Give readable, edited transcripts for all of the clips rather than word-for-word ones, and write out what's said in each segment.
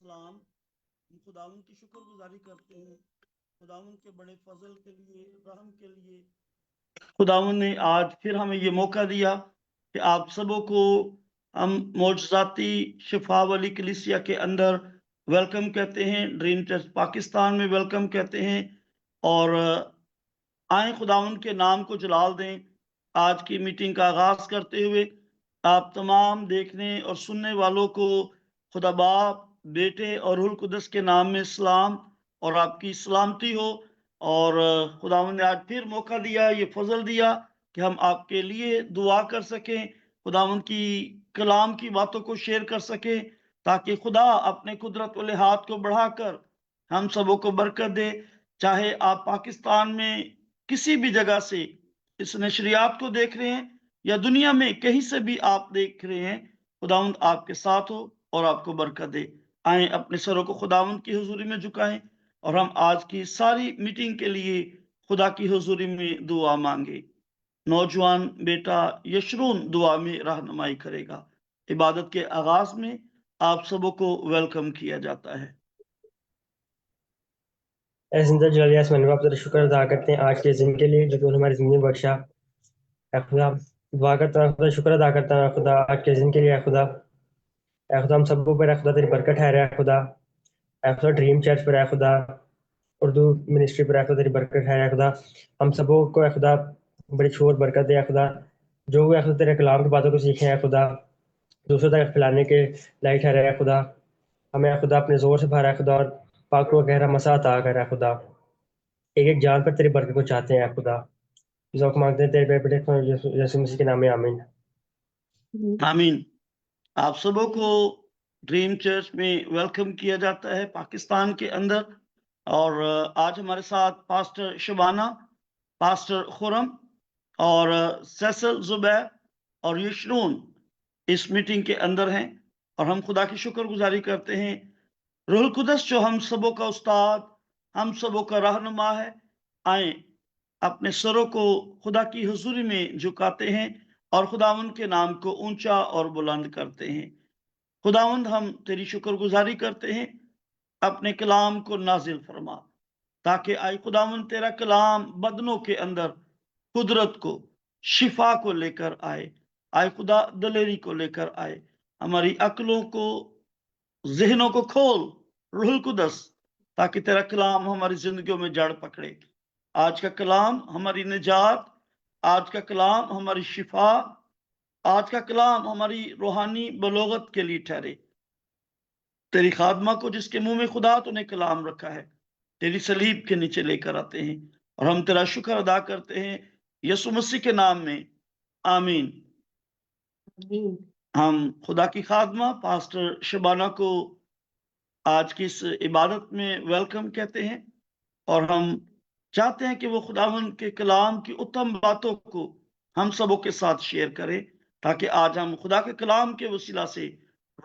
सलाम। हम खुदावंद की शुक्रगुजारी करते हैं खुदावंद के बड़े फजल के लिए, रहम के लिए। खुदावंद ने आज फिर हमें ये मौका दिया कि आप सबों को हम मौजज़ाती शिफा वाली कलीसिया के अंदर वेलकम कहते हैं, ड्रीम चर्च पाकिस्तान में वेलकम कहते हैं। और आए खुदावंद के नाम को जलाल दें। आज की मीटिंग का आगाज करते हुए आप तमाम देखने और सुनने वालों को खुदा बाप, बेटे और रूहुल कुदस के नाम में सलाम और आपकी सलामती हो। और खुदावंद ने आज फिर मौका दिया, ये फजल दिया कि हम आपके लिए दुआ कर सकें, खुदावंद की कलाम की बातों को शेयर कर सकें, ताकि खुदा अपने कुदरत वाले हाथ को बढ़ाकर हम सबों को बरकत दे। चाहे आप पाकिस्तान में किसी भी जगह से इस नशरियात को देख रहे हैं या दुनिया में कहीं से भी आप देख रहे हैं, खुदावंद आपके साथ हो और आपको बरकत दे। आए अपने सरों को खुदावंद की हुजूरी में झुकाएं और हम आज की सारी मीटिंग के लिए खुदा की हुजूरी में दुआ मांगे। नौजवान बेटा यशरून दुआ में रहनुमाई करेगा। इबादत के आगाज में आप सबों को वेलकम किया जाता है। जिंदा जलालिया आसमान आप तेरा शुक्र अदा करते हैं आज के दिन के लिए जो तूने हमारी जिंदगी में बख्शा। ऐ खुदा दुआ करता हूं, खुदा शुक्र अदा करता हूं खुदा आज के दिन के लिए। ऐ खुदा हम सबों पर खुदा तेरी बरकत ठहरे। ऐ खुदा ड्रीम चर्च पर खुदा उर्दू मिनिस्ट्री पर खुदा तेरी बरकत ठहरे। खुदा हम सबों को खुदा बड़ी छोर बरकत दे। खुदा जो खुदा तेरे कलाम की बातों को सीखे खुदा दूसरों तक फैलाने के लायक ठहरे। खुदा हमें खुदा अपने जोर से भरा खुदा और पाक को गहरा मसा अता कर खुदा एक एक जान पर तेरी बरकत को चाहते हैं खुदा। जो मांगते हैं तेरे बेटे यीशु मसीह के नाम में, आमीन। आमीन। आप सबों को ड्रीम चर्च में वेलकम किया जाता है पाकिस्तान के अंदर। और आज हमारे साथ पास्टर शबाना, पास्टर खुरम और सैसल जुबैर और यशरून इस मीटिंग के अंदर हैं। और हम खुदा की शुक्रगुजारी करते हैं, रूहुल कुदस जो हम सबों का उस्ताद, हम सबों का रहनुमा है, आए अपने सरों को खुदा की हुजूरी में झुकाते हैं और खुदावंद के नाम को ऊंचा और बुलंद करते हैं। खुदावंद हम तेरी शुक्रगुजारी करते हैं, अपने कलाम को नाजिल फरमा, ताकि आए खुदावंद तेरा कलाम बदनों के अंदर कुदरत को, शिफा को लेकर आए। आए खुदा दलेरी को लेकर आए, हमारी अक्लों को, जहनों को खोल रूहुल कुदस, ताकि तेरा कलाम हमारी जिंदगियों में जड़ पकड़े। आज का कलाम हमारी निजात, आज का कलाम हमारी शिफा, आज का कलाम हमारी रूहानी बलोगत के लिए ठहरे। तेरी खादमा को जिसके मुंह में खुदा तूने कलाम रखा है, तेरी सलीब के नीचे लेकर आते हैं और हम तेरा शुक्र अदा करते हैं यीशु मसीह के नाम में, आमीन। हम खुदा की खादमा पास्टर शबाना को आज की इस इबादत में वेलकम कहते हैं और हम चाहते हैं कि वो खुदावंद के कलाम की उत्तम बातों को हम सबों के साथ शेयर करें, ताकि आज हम खुदा के कलाम के वसीला से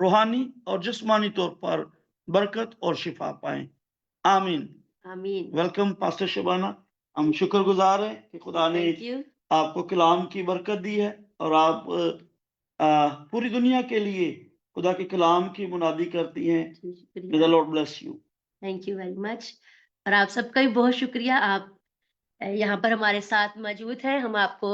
रूहानी और जिस्मानी तौर पर बरकत और शिफा पाएं। आमीन। आमीन। Welcome pastor Shabana. हम शुक्रगुजार हैं कि खुदा ने आपको कलाम की बरकत दी है और आप पूरी दुनिया के लिए खुदा के कलाम की मुनादी करती हैं। May the Lord bless you. Thank you very much. और आप सबका भी बहुत शुक्रिया, आप यहाँ पर हमारे साथ मौजूद हैं। हम आपको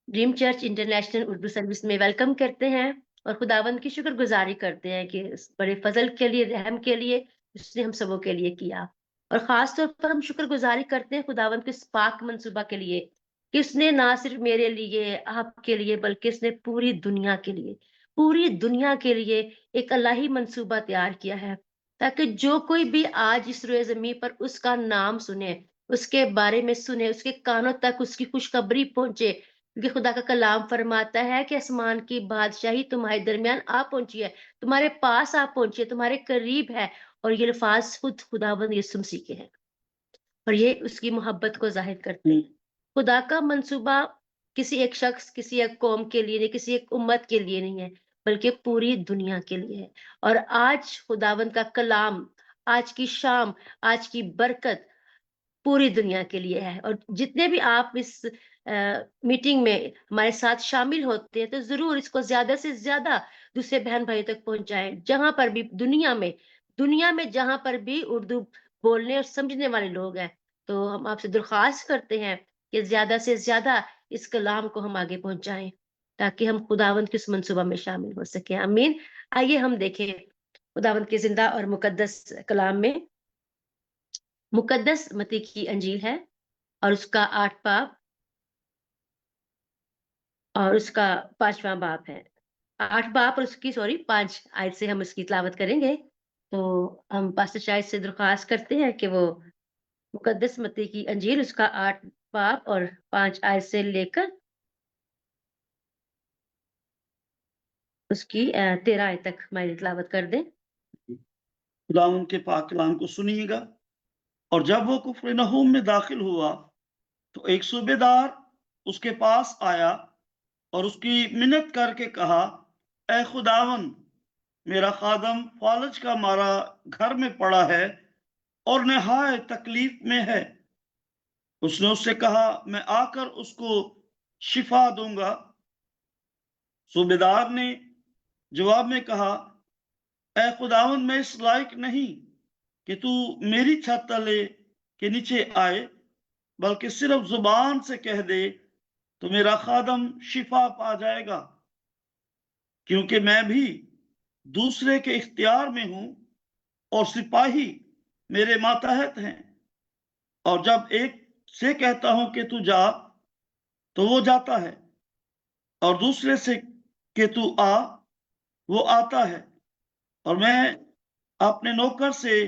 dream church international Urdu service में वेलकम करते हैं और खुदावंद की शुक्रगुजारी करते हैं कि इस बड़े फजल के लिए, रहम के लिए उसने हम सबों के लिए किया। और खास तौर पर हम शुक्रगुजारी करते हैं खुदावंद के इस पाक मंसूबा के लिए कि उसने ना सिर्फ मेरे लिए, आपके लिए, बल्कि उसने पूरी दुनिया के लिए एक अल्लाही मंसूबा तैयार किया है, ताकि जो कोई भी आज इस रोए ज़मीन पर उसका नाम सुने, उसके बारे में सुने, उसके कानों तक उसकी खुशखबरी पहुंचे। क्योंकि खुदा का कलाम फरमाता है कि आसमान की बादशाही तुम्हारे दरमियान आ पहुंची है, तुम्हारे पास आ पहुंची है, तुम्हारे करीब है। और ये अल्फाज खुद खुदावंद यीशु मसीह के हैं और ये उसकी मोहब्बत को जाहिर करते हैं। खुदा का मंसूबा किसी एक शख्स, किसी एक कौम के लिए नहीं, किसी एक उम्मत के लिए नहीं है, बल्कि पूरी दुनिया के लिए है। और आज खुदावंद का कलाम, आज की शाम, आज की बरकत पूरी दुनिया के लिए है। और जितने भी आप इस मीटिंग में हमारे साथ शामिल होते हैं, तो जरूर इसको ज्यादा से ज्यादा दूसरे बहन भाइयों तक पहुंचाएं, जहां पर भी दुनिया में दुनिया में जहाँ पर भी उर्दू बोलने और समझने वाले लोग हैं, तो हम आपसे दरख्वास्त करते हैं कि ज़्यादा से ज़्यादा इस कलाम को हम आगे पहुँचाएँ, ताकि हम खुदावंद के उस मंसूबा में शामिल हो सकें। आमीन। आइए हम देखें खुदावंद के ज़िंदा और मुक़द्दस कलाम में। मुक़द्दस मत्ती की अंजील है और उसका 8 बाब और उसका 5वां बाब है। 8 बाब और उसकी 5 आयत से हम इसकी तिलावत करेंगे। तो हम पास्टर शाहिद से दरख्वास्त करते हैं कि वो मुक़द्दस मत्ती की अंजील उसका 8 बाब और 5 आयत से लेकर उसकी 13 आयत तक हमारी तिलावत कर दें। खुदावंद के पाक कलाम को सुनिएगा। और जब वो कुफरनहूम में दाखिल हुआ तो एक सूबेदार उसके पास आया और उसकी मिन्नत करके कहा, ए खुदावन, मेरा खादम फालज का मारा घर में पड़ा है और निहायत तकलीफ में है। उसने उससे कहा, मैं आकर उसको शिफा दूंगा। सूबेदार ने जवाब में कहा, ए खुदावन, मैं इस लायक नहीं कि तू मेरी छत तले के नीचे आए, बल्कि सिर्फ जुबान से कह दे तो मेरा खादम शिफा पा जाएगा, क्योंकि मैं भी दूसरे के इख्तियार में हूं और सिपाही मेरे मातहत हैं। और जब एक से कहता हूं कि तू जा तो वो जाता है, और दूसरे से कि तू आ वो आता है, और मैं अपने नौकर से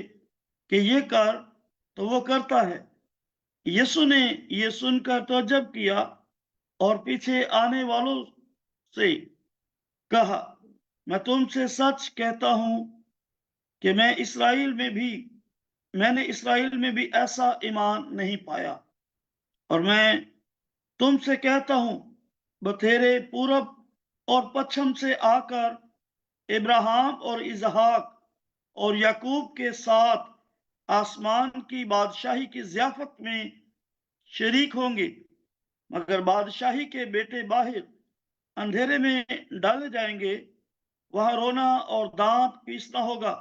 कि ये कर तो वो करता है। यीशु ने ये सुनकर तअज्जुब किया और पीछे आने वालों से कहा, मैं तुमसे सच कहता हूं कि मैंने इस्राएल में भी ऐसा ईमान नहीं पाया। और मैं तुमसे कहता हूं, बथेरे पूरब और पश्चिम से आकर इब्राहिम और इसहाक और याकूब के साथ आसमान की बादशाही की ज़ियाफत में शरीक होंगे, मगर बादशाही के बेटे बाहर अंधेरे में डाले जाएंगे, वहां रोना और दांत पीसना होगा।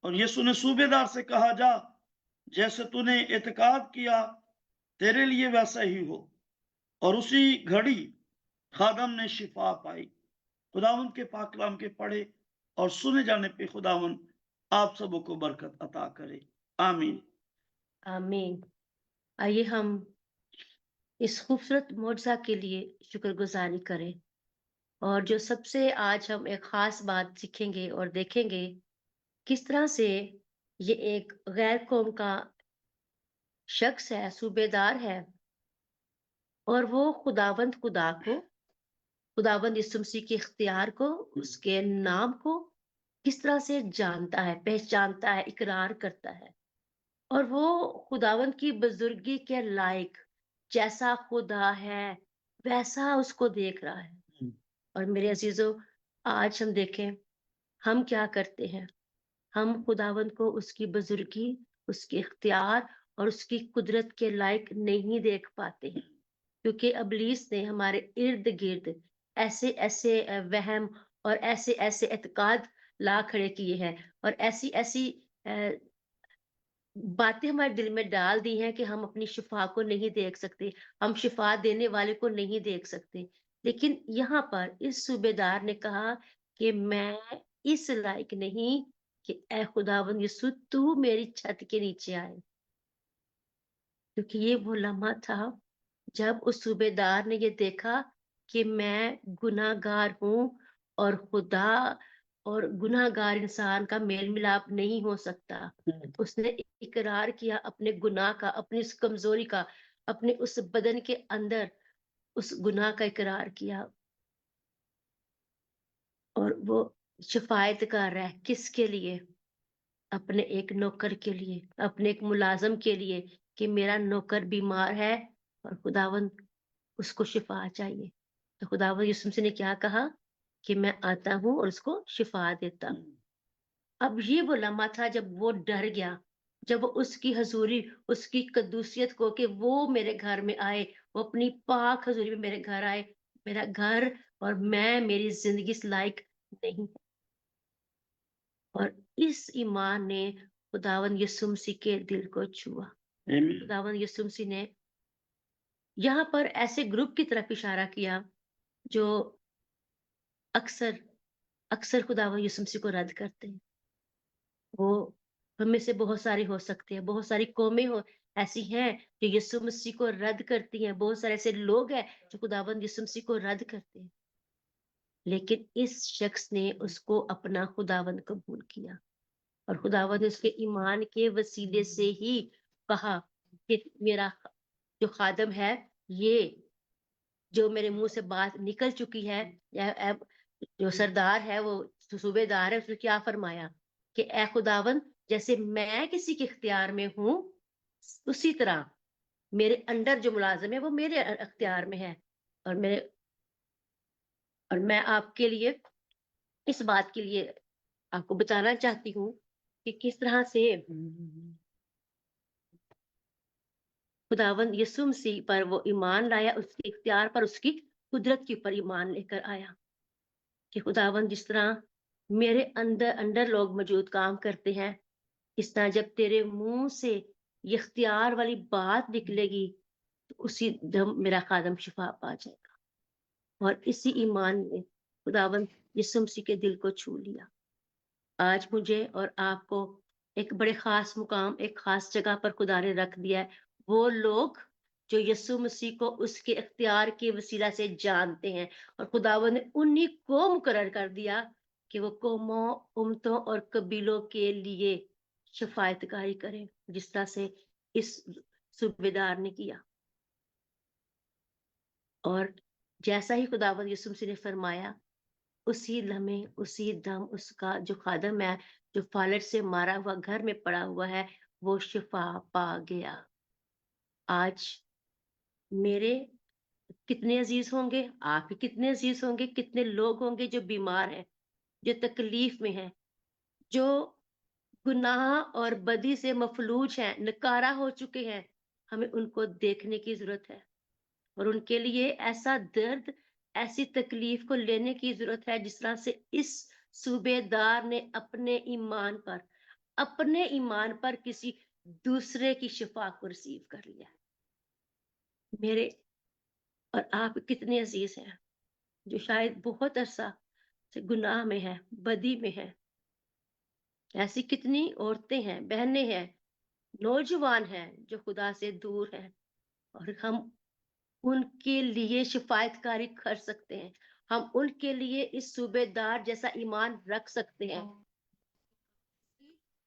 और यीशु ने सूबेदार से कहा, जा, जैसे तूने एतकाद किया तेरे लिए वैसा ही हो। और उसी घड़ी खादम ने शिफा पाई। खुदावंद के पाक कलाम के पढ़े और सुने जाने पे खुदावंद आप सबों को बरकत अता करे। आमीन। आमीन। आइए हम इस खूबसूरत मौजज़ा के लिए शुक्रगुज़ारी करें। और जो सबसे आज हम एक ख़ास बात सीखेंगे और देखेंगे, किस तरह से ये एक गैर कौम का शख्स है, सूबेदार है, और वो खुदावंद यीशु मसीह के इख्तियार को, उसके नाम को किस तरह से जानता है, पहचानता है, इकरार करता है। और वो खुदावंद की बुजुर्गी के लायक जैसा खुदा है वैसा उसको देख रहा है। और मेरे अजीजों, आज हम देखें हम क्या करते हैं। हम खुदावंद को उसकी बुजुर्गी, उसके इख्तियार और उसकी कुदरत के लायक नहीं देख पाते हैं, क्योंकि इब्लीस ने हमारे इर्द गिर्द ऐसे ऐसे वहम और ऐसे ऐसे एतकाद ला खड़े किए हैं, और ऐसी ऐसी बातें हमारे दिल में डाल दी हैं कि हम अपनी शिफा को नहीं देख सकते, हम शिफा देने वाले को नहीं देख सकते। लेकिन यहाँ पर इस सूबेदार ने कहा कि मैं इस लायक नहीं कि ए खुदावंद यीशु तू मेरी छत के नीचे आए, क्योंकि ये वो लम्हा था जब उस सूबेदार ने ये देखा कि मैं गुनाहगार हूँ, और खुदा और गुनाहगार इंसान का मेल मिलाप नहीं हो सकता। उसने इकरार किया अपने गुनाह का, अपनी उस कमजोरी का, अपने उस बदन के अंदर उस गुनाह का इकरार किया। और वो शफायत कर रहा है किसके लिए? अपने एक नौकर के लिए, अपने एक मुलाजम के लिए, कि मेरा नौकर बीमार है और खुदावंद उसको शिफा चाहिए। तो खुदावंद यीशु मसीह ने क्या कहा कि मैं आता हूँ और उसको शिफा देता हूँ। अब ये वो लम्हा था जब वो डर गया, जब वो उसकी हजूरी, उसकी कदूसियत को, कि वो मेरे घर में आए, वो अपनी पाक हजूरी में मेरे घर आए, मेरा घर और मैं, मेरी जिंदगी इस लायक नहीं है। और इस ईमान ने खुदावंद यीशु मसीह के दिल को छुआ। Amen. खुदावंद यीशु मसीह ने यहाँ पर ऐसे ग्रुप की तरफ इशारा किया जो अक्सर अक्सर खुदावंद यीशु मसीह को रद्द करते हैं। वो हम में से बहुत सारे हो सकते हैं, बहुत सारी कौमें हो ऐसी हैं जो यीशु मसीह को रद्द करती हैं, बहुत सारे ऐसे लोग हैं जो खुदावंद यीशु मसीह को रद्द करते हैं, लेकिन इस शख्स ने उसको अपना खुदावंद कबूल किया और खुदावंद ने उसके ईमान के वसीले से ही कहा कि मेरा जो खादम है, ये जो मेरे मुंह से बात निकल चुकी है, या अब जो सरदार है, वो सूबेदार है, उसने क्या फरमाया कि ए खुदावंद, जैसे मैं किसी के इख्तियार में हूं, उसी तरह मेरे अंडर जो मुलाजिम है वो मेरे इख्तियार में है। और मैं आपके लिए इस बात के लिए आपको बताना चाहती हूँ कि किस तरह से खुदावंद यीशु मसीह पर वो ईमान लाया, उसके इख्तियार पर, उसकी कुदरत के ऊपर ईमान लेकर आया कि खुदावंद जिस तरह मेरे अंदर अंदर लोग मौजूद काम करते हैं, इस तरह जब तेरे मुंह से ये इख्तियार वाली बात निकलेगी तो उसी दम मेरा खादम शिफा पा जाएगा। और इसी ईमान ने खुदावंद यीशु मसीह के दिल को छू लिया। आज मुझे और आपको एक बड़े खास मुकाम, एक खास जगह पर खुदा ने रख दिया है। वो लोग जो यीशु मसीह को उसके इख्तियार के वसीला से जानते हैं, और खुदावंद ने उन्हीं को मुकर्रर कर दिया कि वो कौमों, उम्मतों और कबीलों के लिए शफायतकारी करें, जिस तरह से इस सूबेदार ने किया। और जैसा ही खुदावंद यीशु मसीह ने फरमाया, उसी लम्हे, उसी दम उसका जो खादम है, जो फालट से मारा हुआ घर में पड़ा हुआ है, वो शिफा पा गया। आज मेरे कितने अजीज होंगे, आपके कितने अजीज होंगे, कितने लोग होंगे जो बीमार हैं, जो तकलीफ में हैं, जो गुनाह और बदी से मफलूज हैं, नकारा हो चुके हैं। हमें उनको देखने की जरूरत है और उनके लिए ऐसा दर्द, ऐसी तकलीफ को लेने की जरूरत है जिस तरह से इस सूबेदार ने अपने ईमान पर किसी दूसरे की शिफा को रिसीव कर लिया। मेरे और आप कितने अजीज हैं जो शायद बहुत अरसा से गुनाह में है, बदी में है। ऐसी कितनी औरतें हैं, बहनें हैं, नौजवान हैं जो खुदा से दूर हैं, और हम उनके लिए शिफायतकारी कर सकते हैं। हम उनके लिए इस सूबेदार जैसा ईमान रख सकते हैं और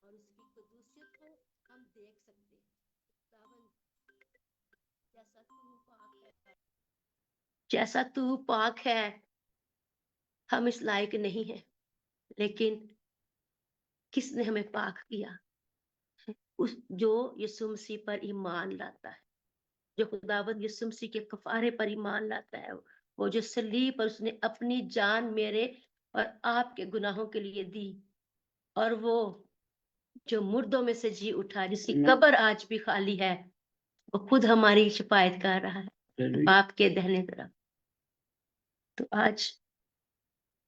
उसकी कदूसियत को हम देख सकते हैं। खुदावंद, जैसा तू पाक है, हम इस लायक नहीं है, लेकिन किसने हमें पाक किया? उस जो यीशु मसीह पर ईमान लाता है, जो खुदावंद यीशु मसीह के कफारे पर ईमान लाता है, वो जो सलीब पर उसने अपनी जान मेरे और आपके गुनाहों के लिए दी, और वो जो मुर्दों में से जी उठा, जिसकी कब्र आज भी खाली है, वो खुद हमारी शिफायत कर रहा है बाप के दहने तरफ। तो आज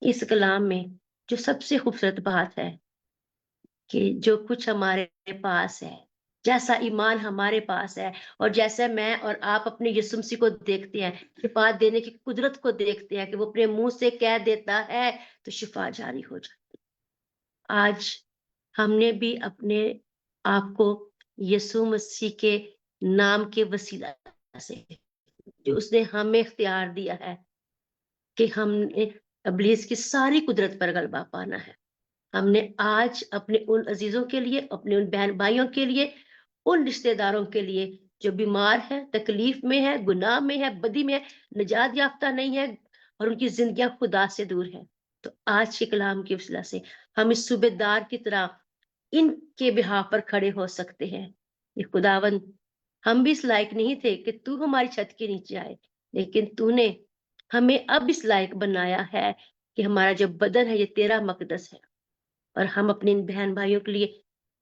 इस कलाम में जो सबसे खूबसूरत बात है कि जो कुछ हमारे पास है, जैसा ईमान हमारे पास है, और जैसे मैं और आप अपने यीशु मसीह को देखते हैं, शिफा देने की कुदरत को देखते हैं कि वो अपने मुंह से कह देता है तो शिफा जारी हो जाती है। आज हमने भी अपने आप को यीशु मसीह के नाम के वसीला से, जो उसने हमें इख्तियार दिया है कि हमने इब्लीस की सारी कुदरत पर गलबा पाना है, हमने आज अपने उन अजीजों के लिए, अपने उन बहन भाइयों के लिए, उन रिश्तेदारों के लिए जो बीमार है, तकलीफ में है, गुनाह में है, बदी में है, निजात याफ्ता नहीं है और उनकी जिंदगियां खुदा से दूर है, तो आज के कलाम की वसीला से हम इस सूबेदार की तरह इनके बिहाव पर खड़े हो सकते हैं। ये खुदावंद, हम भी इस लायक नहीं थे कि तू हमारी छत के नीचे आए, लेकिन तूने हमें अब इस लायक बनाया है कि हमारा जो बदन है ये तेरा मकदस है, और हम अपने इन बहन भाइयों के लिए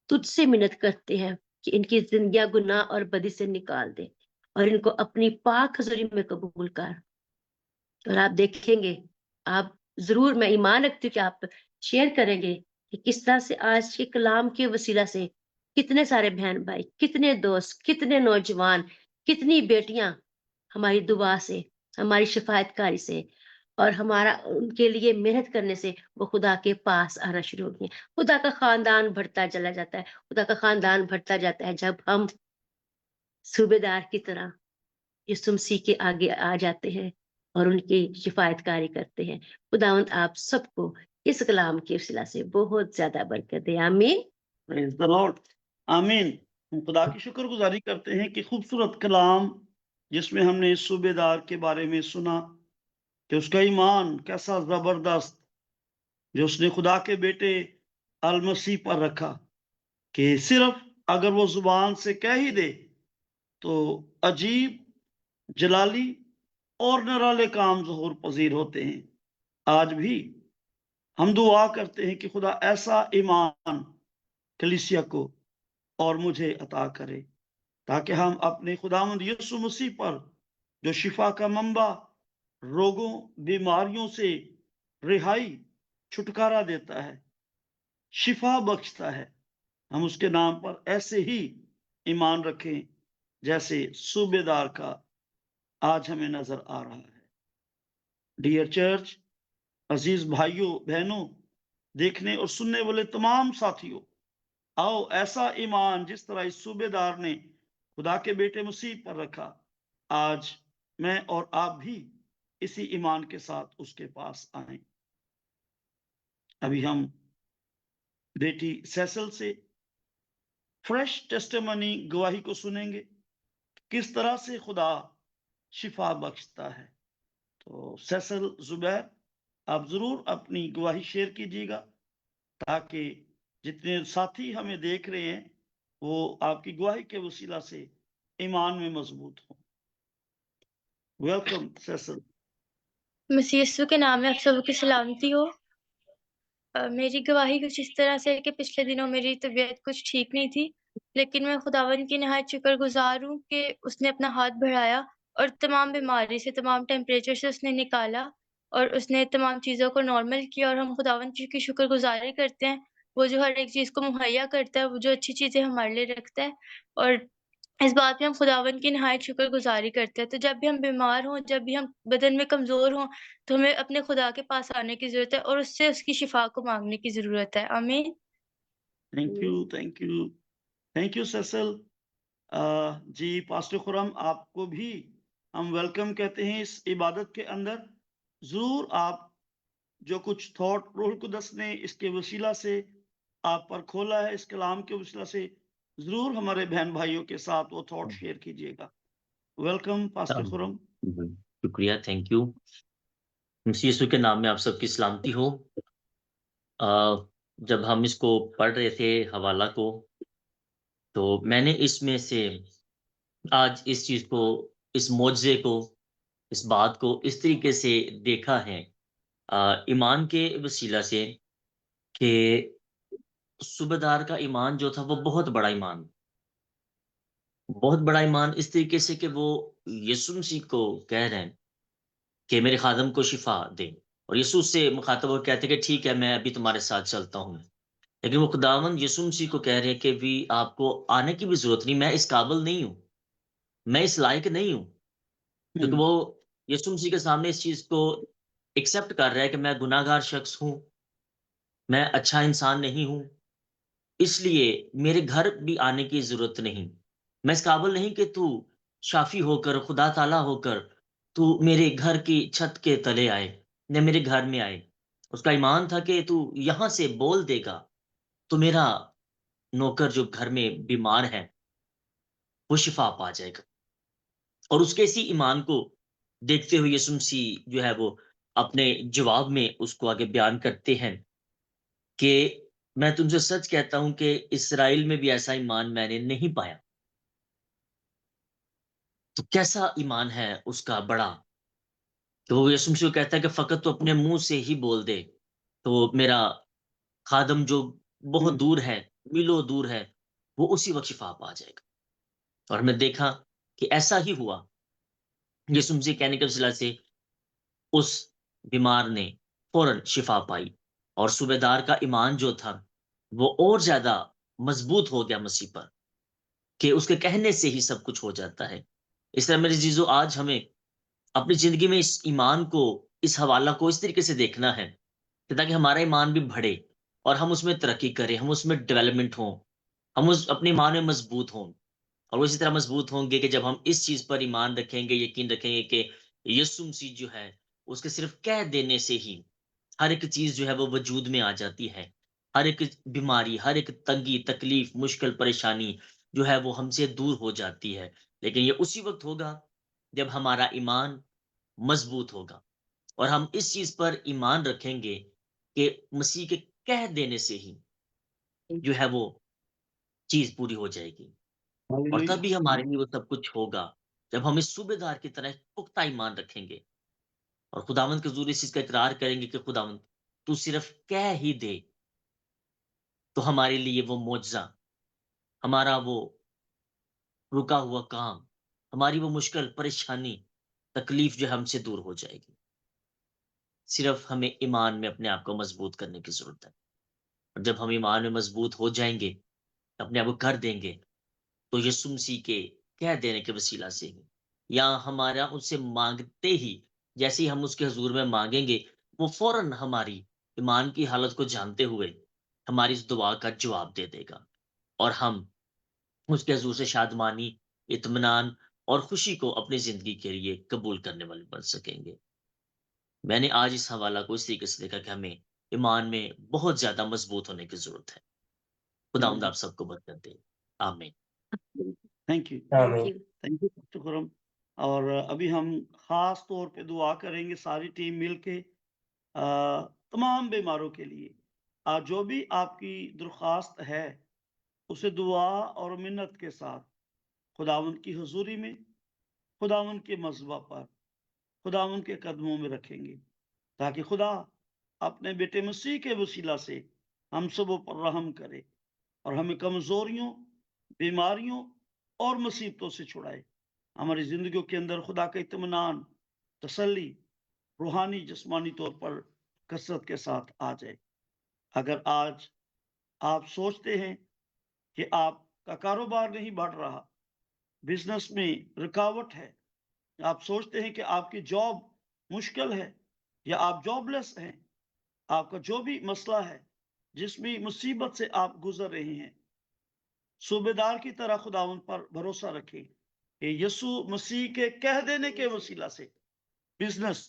तुझसे मिन्नत करते हैं कि इनकी जिंदगियां गुनाह और बदी से निकाल दे और इनको अपनी पाक हजूरी में कबूल कर। और आप देखेंगे, आप जरूर, मैं ईमान रखती हूँ कि आप शेयर करेंगे कि किस तरह से आज के कलाम के वसीला से कितने सारे बहन भाई, कितने दोस्त, कितने नौजवान, कितनी बेटियां हमारी दुआ से, हमारी शिफायतकारी से और हमारा उनके लिए मेहनत करने से वो खुदा के पास आना शुरू हो गई हैं। खुदा का खानदान बढ़ता चला जाता है, खुदा का खानदान बढ़ता जाता है जब हम सूबेदार की तरह यीशु मसीह के आगे आ जाते हैं और उनकी शिफायतकारी करते हैं। खुदावंद आप सबको इस कलाम के वसीला से बहुत ज़्यादा बरकत दे। आमीन। Praise the Lord. आमीन। हम खुदा की शुक्रगुजारी करते हैं कि खूबसूरत कलाम जिसमें हमने सूबेदार के बारे में सुना कि उसका ईमान कैसा जबरदस्त जो उसने खुदा के बेटे अल मसीह पर रखा कि सिर्फ अगर वो जुबान से कह ही दे तो अजीब, जलाली और निराले काम ज़हूर पजीर होते हैं। आज भी हम दुआ करते हैं कि खुदा ऐसा ईमान कलीसिया को और मुझे अता करे ताकि हम अपने खुदावंद यीशु मसीह पर जो शिफा का मंबा, रोगों, बीमारियों से रिहाई, छुटकारा देता है, शिफा बख्शता है, हम उसके नाम पर ऐसे ही ईमान रखें जैसे सूबेदार का आज हमें नजर आ रहा है। डियर चर्च, अजीज भाइयों बहनों, देखने और सुनने वाले तमाम साथियों, आओ ऐसा ईमान जिस तरह इस सूबेदार ने खुदा के बेटे मसीह पर रखा, आज मैं और आप भी इसी ईमान के साथ उसके पास आए। अभी हम बेटी सैसल से फ्रेश टेस्टिमनी गवाही को सुनेंगे, किस तरह से खुदा शिफा बख्शता है। तो सैसल जुबैर, आप जरूर अपनी गवाही शेयर कीजिएगा ताकि जितने साथी हमें देख रहे हैं वो आपकी गवाही के वसीला से ईमान में मजबूत हो। वेलकम सैसल। मसीह यीशु के नाम में आप सबकी सलामती हो। मेरी गवाही कुछ इस तरह से है कि पिछले दिनों मेरी तबीयत कुछ ठीक नहीं थी, लेकिन मैं खुदावन की नहायत शुक्रगुजार हूँ कि उसने अपना हाथ बढ़ाया और तमाम बीमारी से, तमाम टेम्परेचर से उसने निकाला और उसने तमाम चीज़ों को नॉर्मल किया और हम खुदावन की शुक्रगुजारी करते हैं। वो जो हर एक चीज़ को मुहैया करता है, वो जो अच्छी चीज़ें हमारे लिए रखता है और इस बात पे हम खुदावन की नहायत शुक्रगुज़ारी करते हैं। तो जब भी हम बीमार हों, जब भी हम बदन में कमज़ोर हों, तो हमें अपने खुदा के पास आने की ज़रूरत है और उससे उसकी शिफ़ा को माँगने की ज़रूरत है। आमीन। Thank you, thank you, thank you सैसल। जी पास्टर खुरम, आपको भी हम वेलकम कहते हैं इस इबादत के अंदर। जरूर आप जो कुछ थॉट रूह कुदस ने इसके वसीला से आप पर खोला है, इस कलाम के वसीला से जरूर हमारे बहन भाइयों के साथ वो थॉट शेयर कीजिएगा। Welcome pastor Khurram. शुक्रिया, थैंक यू। मसीह यीशु के नाम में आप सबकी सलामती हो। जब हम इसको पढ़ रहे थे हवाला को, तो मैंने इसमें से आज इस चीज को, इस मौजज़े को, इस बात को इस तरीके से देखा है ईमान के वसीला से कि सूबेदार का ईमान जो था वो बहुत बड़ा ईमान, बहुत बड़ा ईमान इस तरीके से कि वो यीशु मसीह को कह रहे हैं कि मेरे खादम को शिफा दे, और यीशु उससे मुखातब होकर कहते हैं कि ठीक है, मैं अभी तुम्हारे साथ चलता हूँ। लेकिन वो खुदावंद यीशु मसीह को कह रहे हैं कि भी आपको आने की भी जरूरत नहीं, मैं इस काबिल नहीं हूँ, मैं इस लायक नहीं हूँ। क्योंकि वो यीशु मसीह के सामने इस चीज को एक्सेप्ट कर रहा है कि मैं गुनाहगार शख्स हूँ, मैं अच्छा इंसान नहीं हूँ, इसलिए मेरे घर भी आने की जरूरत नहीं। मैं इस काबिल नहीं कि तू शाफी होकर, खुदा ताला होकर तू मेरे घर की छत के तले आए या मेरे घर में आए। उसका ईमान था कि तू यहां से बोल देगा तो मेरा नौकर जो घर में बीमार है वो शिफा पा जाएगा। और उसके इसी ईमान को देखते हुए यीशु मसीह जो है वो अपने जवाब में उसको आगे बयान करते हैं कि मैं तुमसे सच कहता हूं कि इस्राएल में भी ऐसा ईमान मैंने नहीं पाया। तो कैसा ईमान है उसका बड़ा। तो वो यीशु मसीह को कहता है कि फकत तो अपने मुंह से ही बोल दे तो मेरा खादम जो बहुत दूर है, मीलों दूर है, वो उसी वक्त शिफा पा जाएगा। और हमने देखा कि ऐसा ही हुआ। यीशु मसीह कहने के वसीला से उस बीमार ने फौरन शिफा पाई और सूबेदार का ईमान जो था वो और ज्यादा मजबूत हो गया मसीह पर, कि उसके कहने से ही सब कुछ हो जाता है। इस तरह मेरे जीजो, आज हमें अपनी जिंदगी में इस ईमान को, इस हवाला को इस तरीके से देखना है कि ताकि हमारा ईमान भी बढ़े और हम उसमें तरक्की करें, हम उसमें डेवलपमेंट हों, हम उस अपने ईमान में मजबूत हों। और वो इसी तरह मजबूत होंगे कि जब हम इस चीज पर ईमान रखेंगे, यकीन रखेंगे कि यीशु मसीह जो है, उसके सिर्फ कह देने से ही हर एक चीज जो है वो वजूद में आ जाती है। हर एक बीमारी, हर एक तंगी, तकलीफ, मुश्किल, परेशानी जो है वो हमसे दूर हो जाती है। लेकिन ये उसी वक्त होगा जब हमारा ईमान मजबूत होगा और हम इस चीज पर ईमान रखेंगे कि मसीह के कह देने से ही जो है वो चीज पूरी हो जाएगी। और हालेलुया। तभी हमारे लिए वो सब कुछ होगा जब हम इस सूबेदार की तरह पुख्ता ईमान रखेंगे और खुदावंद के हजूर इस चीज का इकरार करेंगे कि खुदावंद, तू सिर्फ कह ही दे तो हमारे लिए वो मुआवजा, हमारा वो रुका हुआ काम, हमारी वो मुश्किल, परेशानी, तकलीफ जो है हमसे दूर हो जाएगी। सिर्फ हमें ईमान में अपने आप को मजबूत करने की जरूरत है। और जब हम ईमान में मजबूत हो जाएंगे, अपने आप को कर देंगे, तो यीशु मसीह के कह देने के वसीला से ही, या हमारा उससे मांगते ही, जैसे ही हम उसके हजूर में मांगेंगे, वो फौरन हमारी ईमान की हालत को जानते हुए हमारी इस दुआ का जवाब दे देगा और हम उसके हजूर से शादमानी, इत्मीनान और खुशी को अपनी जिंदगी के लिए कबूल करने वाले बन सकेंगे। मैंने आज इस हवाला को इस तरीके से देखा कि हमें ईमान में बहुत ज्यादा मजबूत होने की जरूरत है। खुदावंद आप सबको बरकत दे। आमीन। थैंक यू, आमीन। Thank you doctor Khurram. और अभी हम खास तौर पे दुआ करेंगे सारी टीम मिलके तमाम बीमारों के लिए। आज जो भी आपकी दरख्वास्त है उसे दुआ और मिन्नत के साथ खुदावंद की हुजूरी में, खुदावंद के मज़बा पर, खुदावंद के कदमों में रखेंगे, ताकि खुदा अपने बेटे मसीह के वसीला से हम सबों पर रहम करे और हमें कमजोरियों, बीमारियों और मुसीबतों से छुड़ाए। हमारी जिंदगियों के अंदर खुदा का इत्मीनान, तसल्ली रूहानी जिस्मानी तौर पर कसरत के साथ आ जाए। अगर आज आप सोचते हैं कि आपका कारोबार नहीं बढ़ रहा, बिजनेस में रुकावट है, आप सोचते हैं कि आपकी जॉब मुश्किल है या आप जॉबलेस हैं, आपका जो भी मसला है, जिस भी मुसीबत से आप गुजर रहे हैं, सूबेदार की तरह खुदावंद पर भरोसा रखें कि यीशु मसीह के कह देने के वसीला से बिजनेस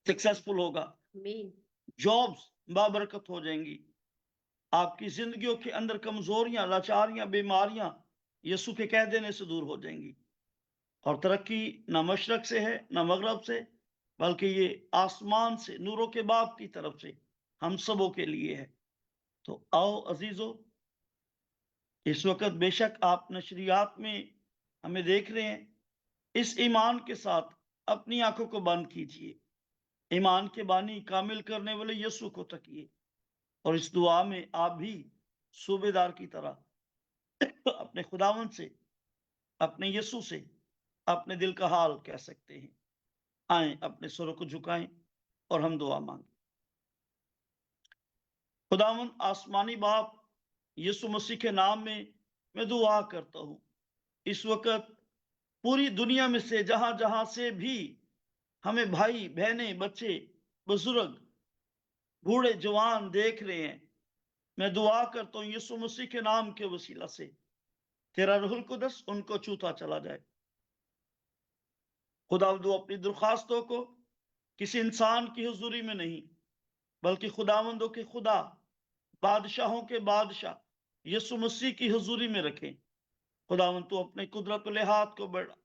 सक्सेसफुल होगा, जॉब्स बाबरकत हो जाएंगी, आपकी जिंदगियों के अंदर कमजोरियां, लाचारियां, बीमारियां यीशु के कह देने से दूर हो जाएंगी। और तरक्की ना मशरक से है ना मगरब से, बल्कि ये आसमान से, नूरों के बाप की तरफ से हम सबों के लिए है। तो आओ अजीजों, इस वक्त बेशक आप नशरियात में हमें देख रहे हैं, इस ईमान के साथ अपनी आंखों को बंद कीजिए, ईमान के बानी कामिल करने वाले यीशु को तकिए और इस दुआ में आप भी सूबेदार की तरह अपने खुदावंद से, अपने यीशु से अपने दिल का हाल कह सकते हैं। आए अपने स्वरों को झुकाएं और हम दुआ मांगे। खुदावंद आसमानी बाप, यीशु मसीह के नाम में मैं दुआ करता हूं, इस वक्त पूरी दुनिया में से जहां जहां से भी हमें भाई बहनें, बच्चे, बुजुर्ग, बूढ़े, जवान देख रहे हैं, मैं दुआ करता हूं यीशु मसीह के नाम के वसीला से तेरा रूहुल कुदस उनको छूता चला जाए। खुदावंद अपनी दरख्वास्तों को किसी इंसान की हुजूरी में नहीं, बल्कि खुदावंदों के खुदा, बादशाहों के बादशाह यीशु मसीह की हुजूरी में रखें। खुदावंद तू अपने कुदरत लिहात को बढ़ा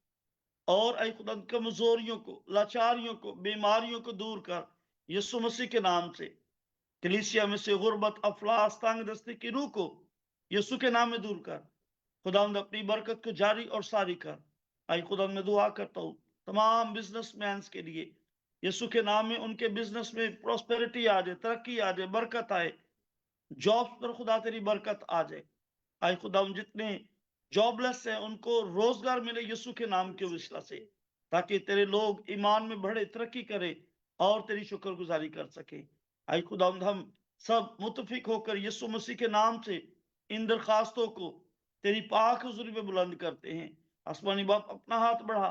और ऐ खुदा कमजोरियों को, लाचारियों को, बीमारियों को दूर कर यीशु मसीह के नाम से। कलीसिया में से गुर्बत, अफलास, तंग दस्ती की रूह को यीशु के नाम में दूर कर। खुदावंद अपनी बरकत को जारी और सारी कर। ऐ खुदा मैं दुआ करता हूँ तमाम बिजनेसमैन के लिए, यीशु के नाम में उनके बिजनेस में प्रॉस्पेरिटी आ जाए, तरक्की आ जाए, बरकत आए, जॉब्स पर खुदा तेरी बरकत आ जाए। आए खुदा जितने जॉबलेस हैं उनको रोजगार मिले यीशु के नाम के वसीला से, ताकि तेरे लोग ईमान में बढ़े, तरक्की करे और तेरी शुक्रगुजारी कर सके। आए खुदा हम सब मुतफिक होकर यीशु मसीह के नाम से इन दरखास्तों को तेरी पाक हुजूरी में बुलंद करते हैं। आसमानी बाप अपना हाथ बढ़ा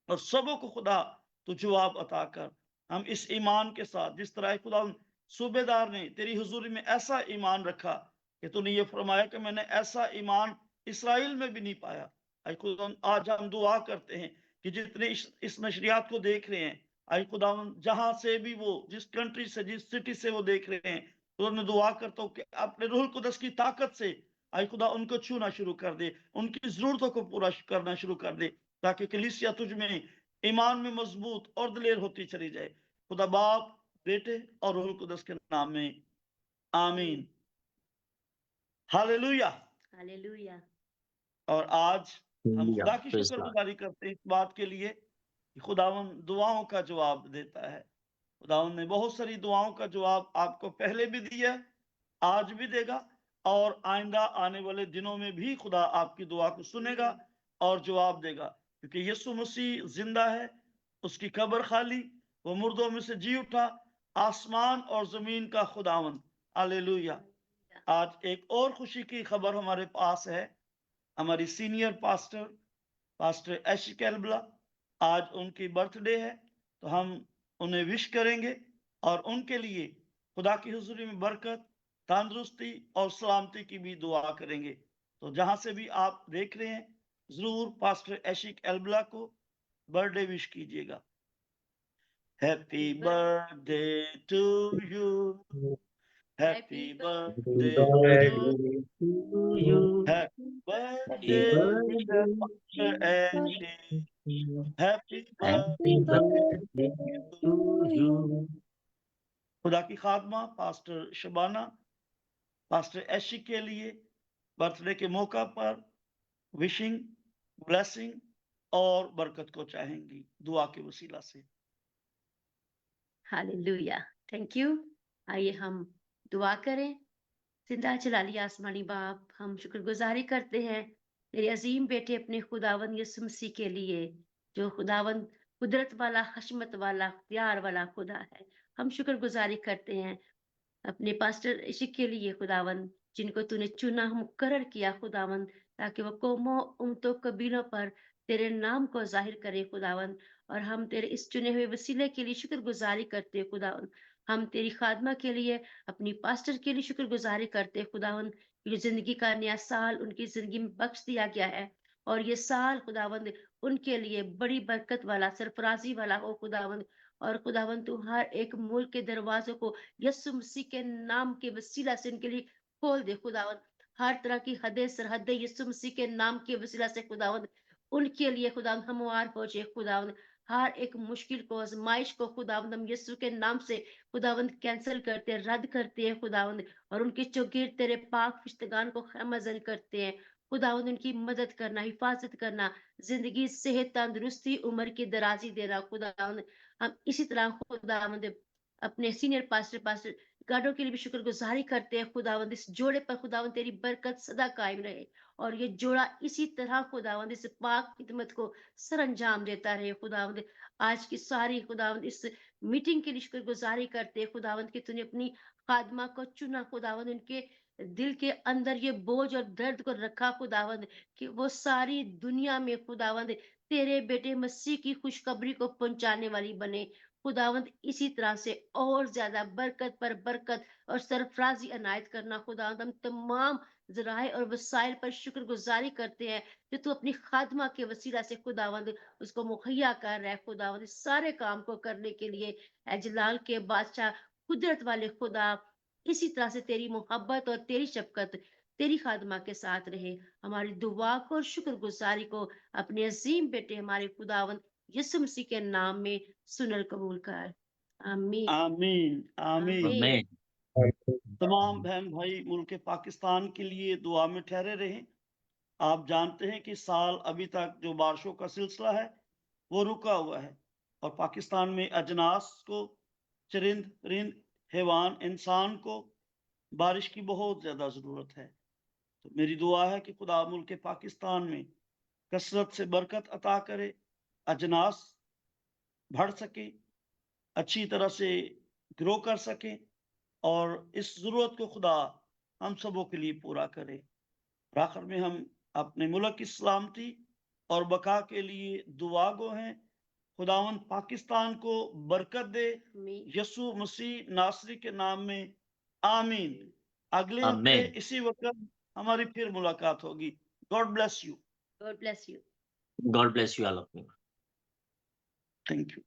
और सबों को खुदा तो जवाब अता कर। हम इस ईमान के साथ जिस तरह खुदा सूबेदार ने तेरी हुजूरी में ऐसा ईमान रखा कि तूने ये फरमाया कि मैंने ऐसा ईमान इसराइल में भी नहीं पाया। आई खुदा आज हम दुआ करते हैं कि जितने इस नशरियात को देख रहे हैं, आई खुदा जहां से भी वो जिस कंट्री से जिस सिटी से वो देख रहे हैं, तो मैं दुआ करता हूँ कि अपने रूहुल कुदस की ताकत से आई खुदा उनको छूना शुरू कर दे, उनकी जरूरतों को पूरा करना शुरू कर दे, ताकि कलीसिया तुझ में ईमान में मजबूत और दिलेर होती चली जाए। खुदा बाप, बेटे और रूहुल कुदस के नाम में आमीन। हालेलुया। हालेलुया। और आज हम Hallelujah. खुदा की Praise God. शुक्रगुजारी करते हैं इस बात के लिए कि खुदावन दुआओं का जवाब देता है। खुदावन ने बहुत सारी दुआओं का जवाब आपको पहले भी दिया, आज भी देगा और आइंदा आने वाले दिनों में भी खुदा आपकी दुआ को सुनेगा और जवाब देगा, क्योंकि यीशु मसीह जिंदा है, उसकी कब्र खाली, वो मुर्दों में से जी उठा, आसमान और जमीन का खुदावन। हालेलुया। आज एक और खुशी की खबर हमारे पास है। हमारी सीनियर पास्टर एशिक एल्बला, आज उनकी बर्थडे है, तो हम उन्हें विश करेंगे और उनके लिए खुदा की हुजूरी में बरकत, तंदुरुस्ती और सलामती की भी दुआ करेंगे। तो जहां से भी आप देख रहे हैं, जरूर पास्टर एशिक एल्बला को बर्थडे विश कीजिएगा। Happy birthday to you, happy birthday to You. Happy birthday Happy dear pastor Ashiq, happy birthday to you. खुदा की खादमा पास्टर शबाना पास्टर एशिक के लिए बर्थडे के मौका पर विशिंग, ब्लेसिंग और बरकत को चाहेंगी दुआ के वसीला से। हालेलुया। Thank you. आइए हम दुआ करें। जिंदा जलाली आसमानी बाप, हम शुक्रगुजारी करते हैं तेरे अजीम बेटे अपने खुदावन यीशु मसीह के लिए, जो खुदावन कुदरत वाला, हशमत वाला, प्यार वाला खुदा है। हम शुक्रगुजारी करते हैं अपने पास्टर इशिक के लिए खुदावन, जिनको तूने चुना, मुकर्रर किया खुदावन, ताकि वो कौमों, उम्मतों, कबीलों पर तेरे नाम को जाहिर करे खुदावन। और हम तेरे इस चुने हुए वसीले के लिए शुक्रगुजारी करते हैं खुदावन। हम तेरी खादमा के लिए, अपनी पास्टर के लिए शुक्रगुजारी करते हैं खुदावन, कि जिंदगी का नया साल उनकी जिंदगी में बख्श दिया गया है, और ये साल खुदावंद उनके लिए बड़ी बरकत वाला, सरफराजी वाला हो खुदावंद। और खुदावंद तू हर एक मुल्क के दरवाजों को यीशु मसीह के नाम के वसीला से इनके लिए खोल दे खुदावंद। हर तरह की हदें, सरहदें यीशु मसीह के नाम के वसीला से खुदावंद उनके लिए खुदावंद हमवार हो जाए खुदावंद। हर एक मुश्किल को, आजमाइश को खुदावंद हम यीशु के नाम से खुदावंद कैंसिल करते हैं, रद्द करते हैं खुदावंद, और उनके चौगिर तेरे पाक फिश्तगान को खैमजन करते हैं खुदावंद। उनकी मदद करना, हिफाजत करना, जिंदगी, सेहत, तंदुरुस्ती, उम्र की दराजी देना खुदावंद। हम इसी तरह खुदावंद अपने सीनियर पास्टर गार्डों के लिए भी शुक्रगुजारी करते हैं खुदावंद। इस जोड़े पर खुदावंद तेरी बरकत सदा कायम रहे, और ये जोड़ा इसी तरह खुदावंद इस पाक खिदमत को सरंजाम देता रहे खुदावंद। आज की सारी खुदावंद इस मीटिंग के लिए शुक्रगुजारी करते हैं खुदावंद कि तूने अपनी खादमा को चुना खुदावंद, उनके दिल के अंदर ये बोझ और दर्द को रखा खुदावंद, कि वो सारी दुनिया में खुदावंद तेरे बेटे मसीह की खुशखबरी को पहुंचाने वाली बने खुदावंद। इसी तरह से और ज्यादा बरकत पर बरकत और सरफराजी अनायत करना खुदावंद। हम तमाम जराए और वसाइल पर शुक्रगुजारी करते हैं कि तू अपनी खादमा के वसीला से खुदावंद उसको मुहैया कर रहा है खुदावंद, इस सारे काम को करने के लिए। ऐ जलाल के बादशाह, कुदरत वाले खुदा, इसी तरह से तेरी मोहब्बत और तेरी शफकत तेरी खादमा के साथ रहे। हमारी दुआ को और शुक्रगुजारी को अपने अजीम बेटे हमारे खुदावंद यीशु मसीह के नाम में सुनल कबूल कर। आमीन। आमीन आमीन। आमीन। Amen. तमाम बहन भाई मुल्क पाकिस्तान के लिए दुआ में ठहरे रहें। आप जानते हैं कि साल अभी तक जो बारिशों का सिलसिला है वो रुका हुआ है, और पाकिस्तान में अजनास को, चरिंद परिंद, हैवान, इंसान को बारिश की बहुत ज्यादा जरूरत है। तो मेरी दुआ है कि खुदा मुल्क पाकिस्तान में कसरत से बरकत अता करे, अजनास बढ़ सके, अच्छी तरह से ग्रो कर सके, और इस जरूरत को खुदा हम सबों के लिए पूरा करे। और आखिर में हम अपने मुल्क की सलामती और बका के लिए दुआ गो हैं। खुदावन पाकिस्तान को बरकत दे, आमीन। यसु मसीह नासरी के नाम में आमीन। अगले हफ्ते आमीन। इसी वक्त हमारी फिर मुलाकात होगी। God bless you. God bless you. God bless you all of you. Thank you.